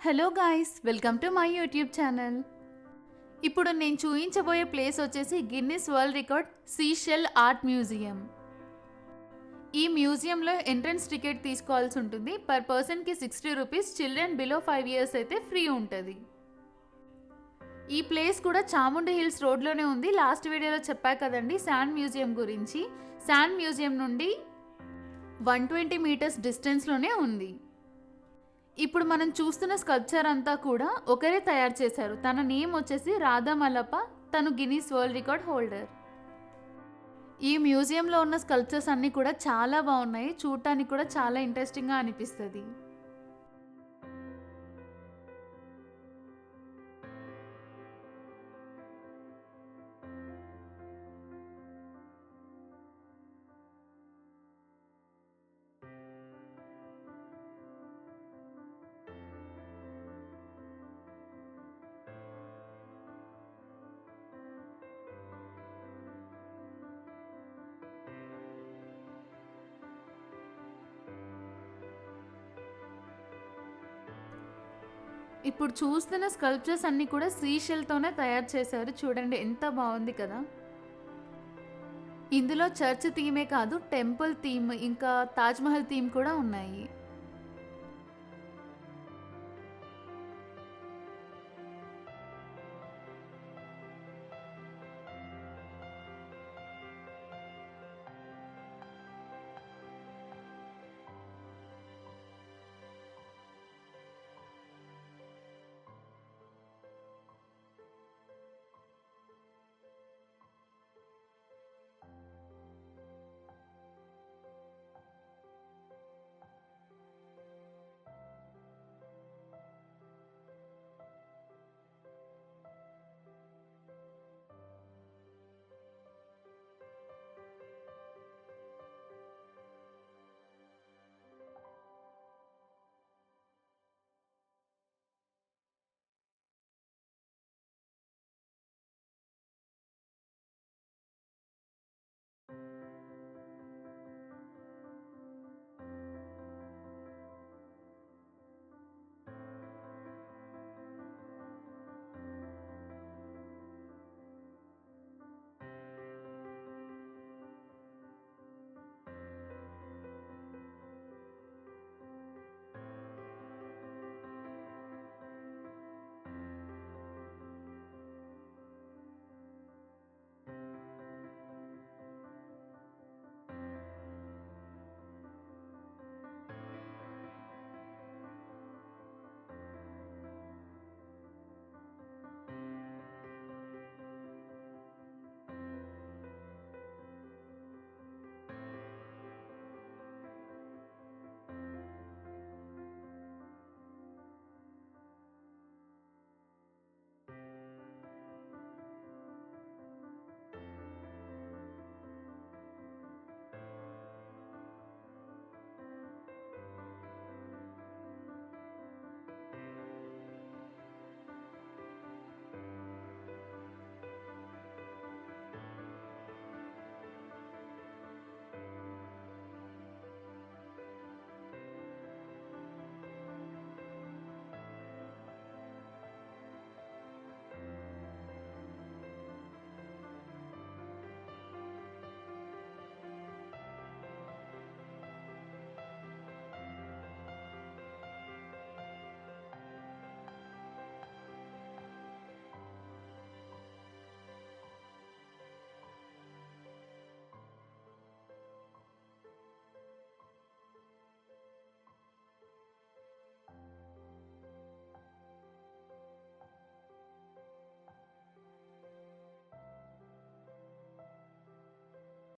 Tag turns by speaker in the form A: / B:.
A: Hello guys, welcome to my YouTube channel. ఇప్పుడు నేను చూపించబోయే ప్లేస్ వచ్చేసి Guinness world record Seychelles art museum. ఈ మ్యూజియంలో ఎంట్రన్స్ టికెట్ తీసుకోవాల్సి ఉంటుంది. పర్ పర్సన్కి 60 రూపీస్. చిల్డ్రన్ బిలో 5 ఇయర్స్ అయితే ఫ్రీ ఉంటుంది. ఈ ప్లేస్ కూడా చాముండి హిల్స్ రోడ్లోనే ఉంది. లాస్ట్ వీడియోలో చెప్పా కదండి శాండ్ మ్యూజియం గురించి. శాండ్ మ్యూజియం నుండి 120 మీటర్స్ డిస్టెన్స్లోనే ఉంది. ఇప్పుడు మనం చూస్తున్న స్కల్ప్చర్ అంతా కూడా ఒకరే తయారు చేశారు. తన నేమ్ వచ్చేసి రాధా మల్లప్ప. తను గిన్నీస్ వరల్డ్ రికార్డ్ హోల్డర్. ఈ మ్యూజియంలో ఉన్న స్కల్ప్చర్స్ అన్నీ కూడా చాలా బాగున్నాయి. చూడటానికి కూడా చాలా ఇంట్రెస్టింగ్గా అనిపిస్తుంది. ఇప్పుడు చూస్తున్న స్కల్ప్చర్స్ అన్నీ కూడా సీషెల్తోనే తయారు చేశారు. చూడండి ఎంత బాగుంది కదా. ఇందులో చర్చ్ థీమే కాదు, టెంపుల్ థీమ్ ఇంకా తాజ్మహల్ థీమ్ కూడా ఉన్నాయి.